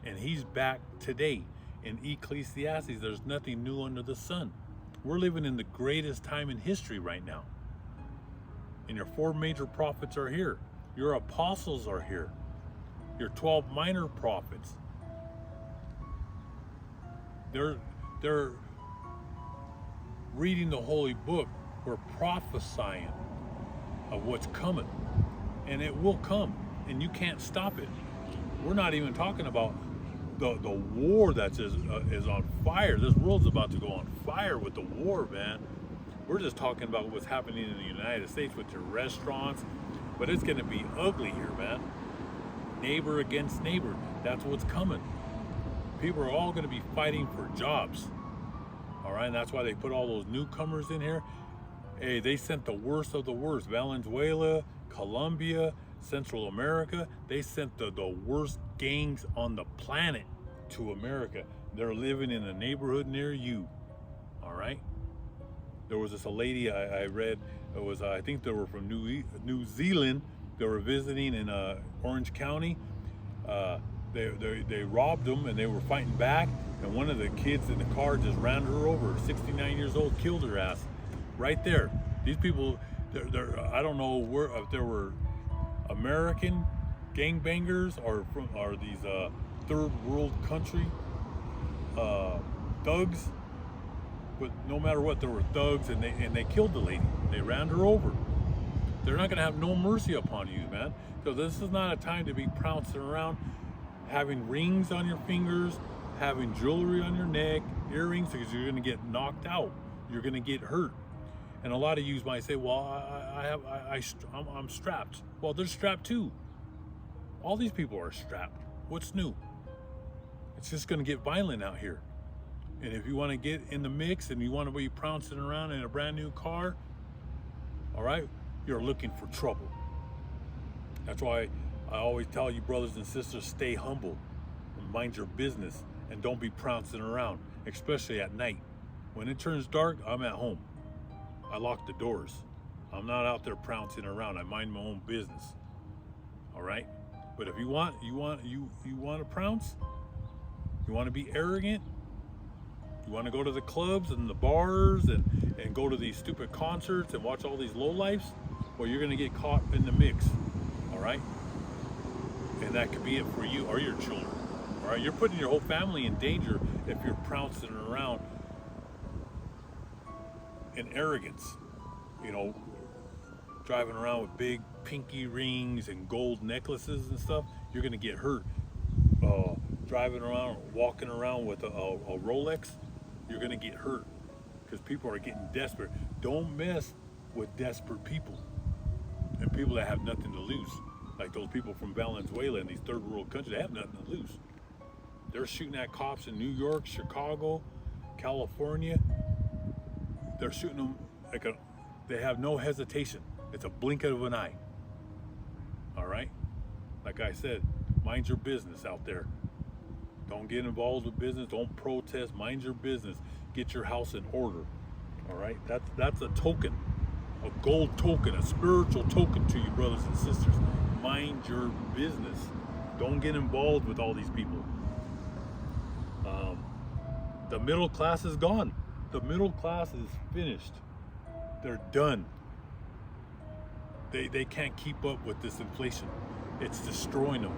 And he's back today. In Ecclesiastes, there's nothing new under the sun. We're living in the greatest time in history right now. And your 4 major prophets are here. Your apostles are here. Your 12 minor prophets. They're reading the Holy Book. We're prophesying of what's coming. And it will come. And you can't stop it. We're not even talking about the war that is on fire. This world's about to go on fire with the war, man. We're just talking about what's happening in the United States with your restaurants. But it's going to be ugly here, man. Neighbor against neighbor. That's what's coming. People are all going to be fighting for jobs. All right, and that's why they put all those newcomers in here. Hey, they sent the worst of the worst. Venezuela, Colombia, Central America. They sent the worst gangs on the planet to America. They're living in a neighborhood near you. All right. There was a lady I read. It was I think they were from New Zealand. They were visiting in Orange County. They robbed them and they were fighting back, and one of the kids in the car just ran her over. 69 years old, killed her ass right there. These people, I don't know if there were American gangbangers or these third world country thugs, but no matter what, there were thugs, and they killed the lady. They ran her over. They're not gonna have no mercy upon you, man. So this is not a time to be pouncing around, having rings on your fingers, having jewelry on your neck, earrings, because you're gonna get knocked out. You're gonna get hurt. And a lot of you might say, well, I'm strapped. Well, they're strapped too. All these people are strapped. What's new? It's just gonna get violent out here. And if you wanna get in the mix and you wanna be pouncing around in a brand new car, all right, you're looking for trouble. That's why I always tell you, brothers and sisters, stay humble and mind your business, and don't be pouncing around, especially at night. When it turns dark, I'm at home. I lock the doors. I'm not out there pouncing around. I mind my own business. All right? But if you want to pounce, you want to be arrogant, you want to go to the clubs and the bars and go to these stupid concerts and watch all these lowlifes, well, you're going to get caught in the mix. All right? And that could be it for you or your children. All right? You're putting your whole family in danger if you're pouncing around in arrogance. You know, driving around with big pinky rings and gold necklaces and stuff, you're going to get hurt. Driving around, walking around with a Rolex, you're going to get hurt because people are getting desperate. Don't mess with desperate people and people that have nothing to lose. Like those people from Venezuela and these third world countries, they have nothing to lose. They're shooting at cops in New York, Chicago, California. They're shooting them they have no hesitation. It's a blink of an eye. All right? Like I said, mind your business out there. Don't get involved with business. Don't protest. Mind your business. Get your house in order. All right? That's a token, a gold token, a spiritual token to you, brothers and sisters. Mind your business. Don't get involved with all these people. The middle class is gone. The middle class is finished. They're done. They can't keep up with this inflation. It's destroying them.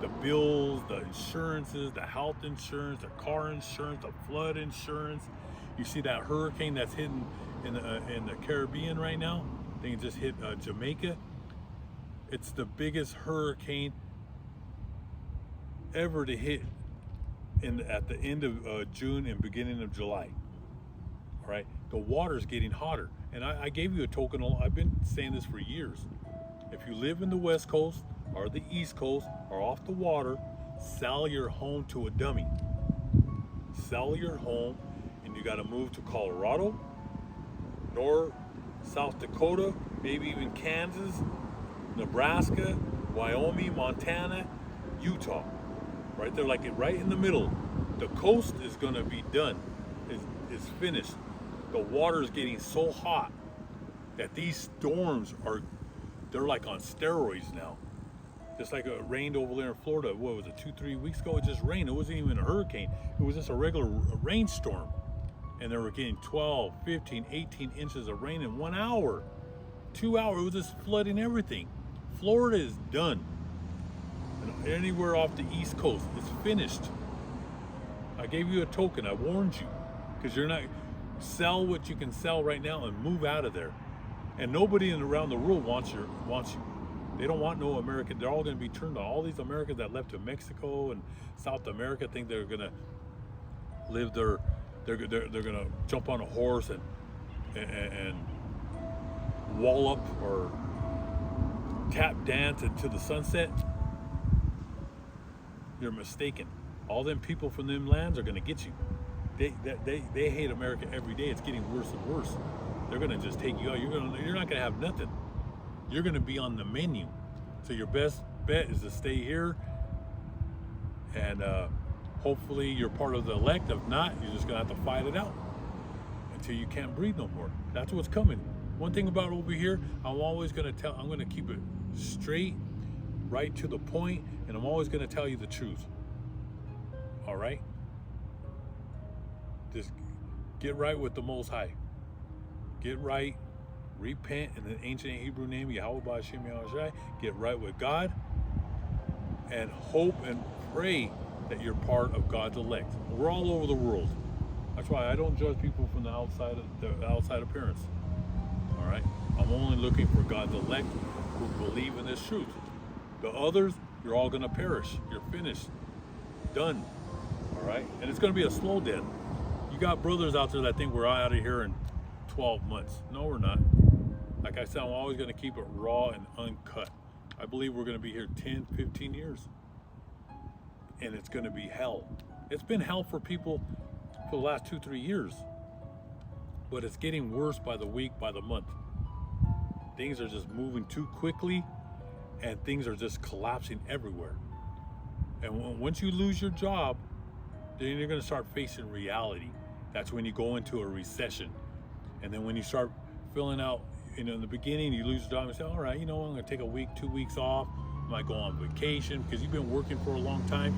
The bills, the insurances, the health insurance, the car insurance, the flood insurance. You see that hurricane that's hitting in the Caribbean right now? I think it just hit Jamaica. It's the biggest hurricane ever to hit at the end of June and beginning of July. All right, the water's getting hotter. And I gave you a token. I've been saying this for years. If you live in the West Coast or the East Coast or off the water, sell your home to a dummy. Sell your home, and you got to move to Colorado, North, South Dakota, maybe even Kansas, Nebraska, Wyoming, Montana, Utah. Right there, right in the middle. The coast is going to be done. It's finished. The water is getting so hot that these storms they're like on steroids now. Just like it rained over there in Florida, what was it, 2-3 weeks ago? It just rained. It wasn't even a hurricane. It was just a regular rainstorm. And they were getting 12, 15, 18 inches of rain in 1 hour. 2 hours, it was just flooding everything. Florida is done. And anywhere off the East Coast, it's finished. I gave you a token, I warned you. Because you're not, sell what you can sell right now and move out of there. And nobody around the world wants you. They don't want no American. They're all going to be turned on. All these Americans that left to Mexico and South America think they're going to live they're going to jump on a horse and wallop or tap dance into the sunset. You're mistaken. All them people from them lands are going to get you. They hate America every day. It's getting worse and worse. They're gonna just take you out. You're not gonna have nothing. You're gonna be on the menu. So your best bet is to stay here, and hopefully you're part of the elect. If not, you're just gonna have to fight it out until you can't breathe no more. That's what's coming. One thing about over here, I'm gonna keep it straight, right to the point, and I'm always gonna tell you the truth. All right. Just get right with the Most High. Get right, repent in the ancient Hebrew name, Yahweh Ba'Shem Yahushai. Get right with God, and hope and pray that you're part of God's elect. We're all over the world. That's why I don't judge people from the outside appearance. All right, I'm only looking for God's elect who believe in this truth. The others, you're all gonna perish. You're finished, done. All right, and it's gonna be a slow death. You got brothers out there that think we're out of here in 12 months. No, we're not. Like I said, I'm always gonna keep it raw and uncut. I believe we're gonna be here 10, 15 years. And it's gonna be hell. It's been hell for people for the last 2-3 years. But it's getting worse by the week, by the month. Things are just moving too quickly, and things are just collapsing everywhere. And once you lose your job, then you're gonna start facing reality. That's when you go into a recession. And then when you start filling out, in the beginning, you lose your job and say, all right, I'm gonna take a week, 2 weeks off. I might go on vacation, because you've been working for a long time.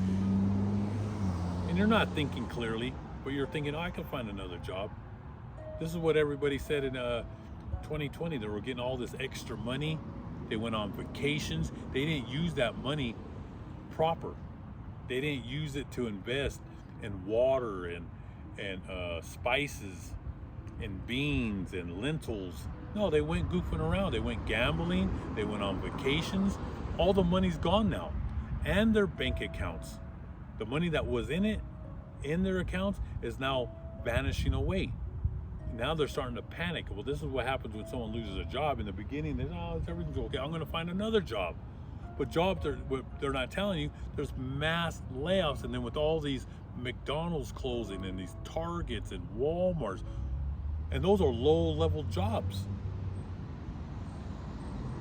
And you're not thinking clearly, but you're thinking, I can find another job. This is what everybody said in 2020. They were getting all this extra money. They went on vacations. They didn't use that money proper. They didn't use it to invest in water and spices and beans and lentils. No, they went goofing around. They went gambling. They went on vacations. All the money's gone now. And their bank accounts. The money that was in their accounts, is now vanishing away. Now they're starting to panic. Well, this is what happens when someone loses a job. In the beginning, everything's okay. I'm going to find another job. But jobs, they're not telling you, there's mass layoffs. And then with all these McDonald's closing and these Targets and Walmarts, and those are low-level jobs.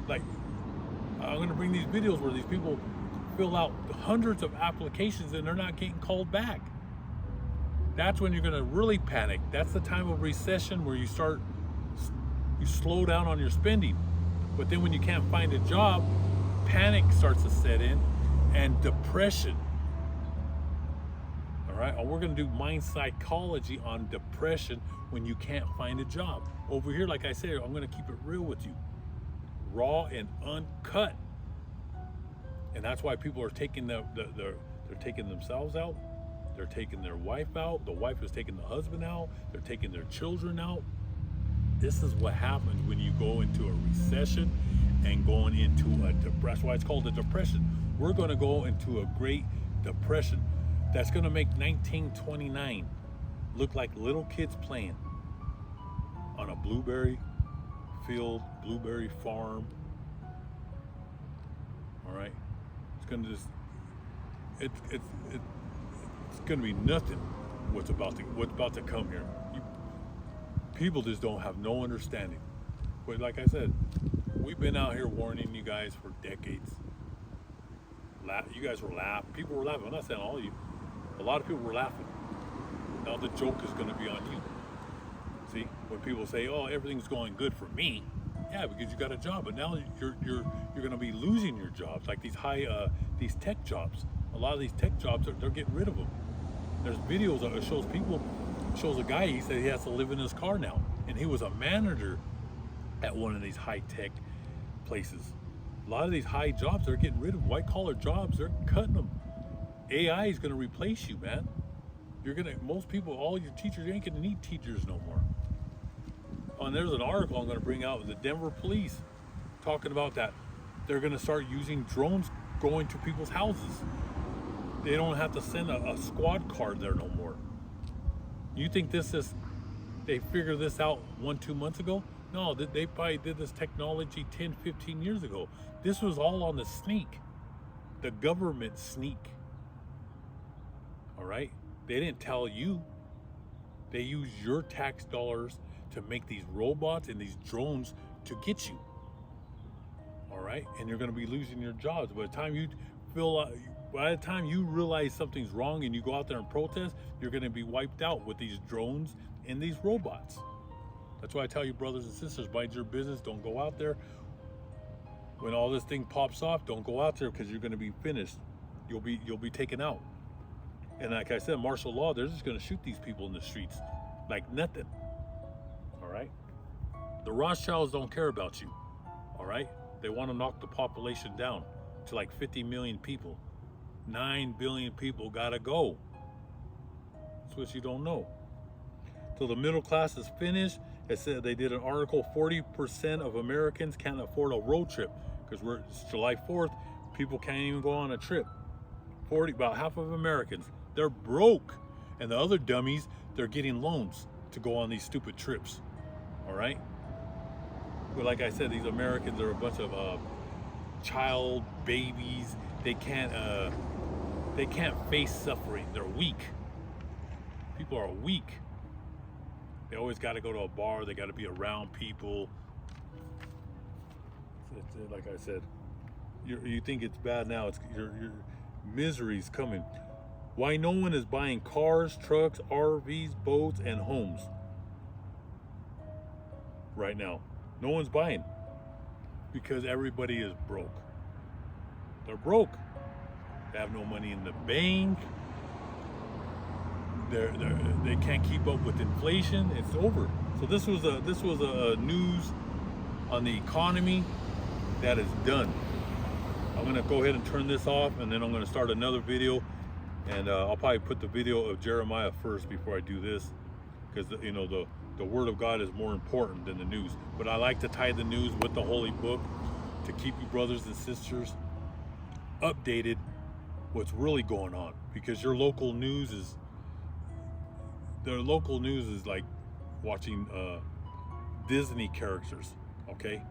Like, I'm going to bring these videos where these people fill out hundreds of applications and they're not getting called back. That's when you're going to really panic. That's the time of recession where you slow down on your spending. But then when you can't find a job, panic starts to set in, and depression. All right, and we're going to do mind psychology on depression when you can't find a job. Over here, like I said, I'm going to keep it real with you, raw and uncut. And that's why people are taking they're taking themselves out. They're taking their wife out. The wife is taking the husband out. They're taking their children out. This is what happens when you go into a recession and going into a depression. That's why it's called a depression. We're going to go into a great depression that's going to make 1929 look like little kids playing on a blueberry field, blueberry farm. All right, it's going to just it's going to be nothing. What's about to come here? People just don't have no understanding. But like I said, we've been out here warning you guys for decades. You guys were laughing. People were laughing. I'm not saying all of you. A lot of people were laughing. Now the joke is going to be on you. See, when people say, "Oh, everything's going good for me," yeah, because you got a job. But now you're going to be losing your jobs, like these tech jobs. A lot of these tech jobs, they're getting rid of them. There's videos that shows a guy. He said he has to live in his car now, and he was a manager at one of these high tech places. A lot of these high jobs, they're getting rid of white collar jobs. They're cutting them. AI is going to replace you, man. Most people, all your teachers, you ain't going to need teachers no more. Oh, and there's an article I'm going to bring out with the Denver police talking about that. They're going to start using drones going to people's houses. They don't have to send a squad car there no more. You think they figured this out 1-2 months ago? No, they probably did this technology 10-15 years ago. This was all on the sneak. The government sneak. All right? They didn't tell you. They used your tax dollars to make these robots and these drones to get you. All right? And you're going to be losing your jobs. By the time you realize something's wrong and you go out there and protest, you're going to be wiped out with these drones and these robots. That's why I tell you, brothers and sisters, mind your business. Don't go out there. When all this thing pops off, don't go out there, because you're going to be finished. You'll be taken out. And like I said, martial law, they're just going to shoot these people in the streets like nothing. All right? The Rothschilds don't care about you. All right? They want to knock the population down to like 50 million people. 9 billion people got to go. That's what you don't know. So the middle class is finished. It said they did an article, 40% of Americans can't afford a road trip because it's July 4th. People can't even go on a trip. About half of Americans, they're broke. And the other dummies, they're getting loans to go on these stupid trips. All right? But like I said, these Americans are a bunch of child babies. They can't face suffering. They're weak. People are weak. They always got to go to a bar. They got to be around people. Like I said, you think it's bad now. It's your misery's coming. Why no one is buying cars, trucks, RVs, boats, and homes right now? No one's buying because everybody is broke. They're broke. They have no money in the bank. They can't keep up with inflation. It's over. So this was a news on the economy that is done. I'm gonna go ahead and turn this off, and then I'm gonna start another video, and I'll probably put the video of Jeremiah first before I do this, because you know the Word of God is more important than the news. But I like to tie the news with the Holy Book to keep you brothers and sisters updated what's really going on, because your local news is like watching Disney characters, okay,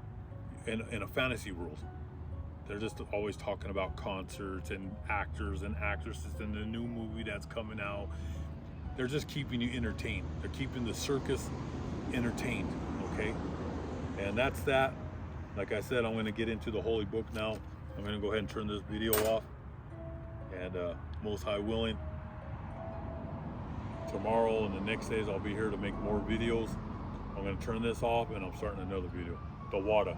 in a fantasy world. They're just always talking about concerts and actors and actresses and the new movie that's coming out. They're just keeping you entertained. They're keeping the circus entertained, okay? And that's that. Like I said, I'm going to get into the Holy Book now. I'm going to go ahead and turn this video off. And most high willing, tomorrow and the next days I'll be here to make more videos. I'm going to turn this off and I'm starting another video. The water.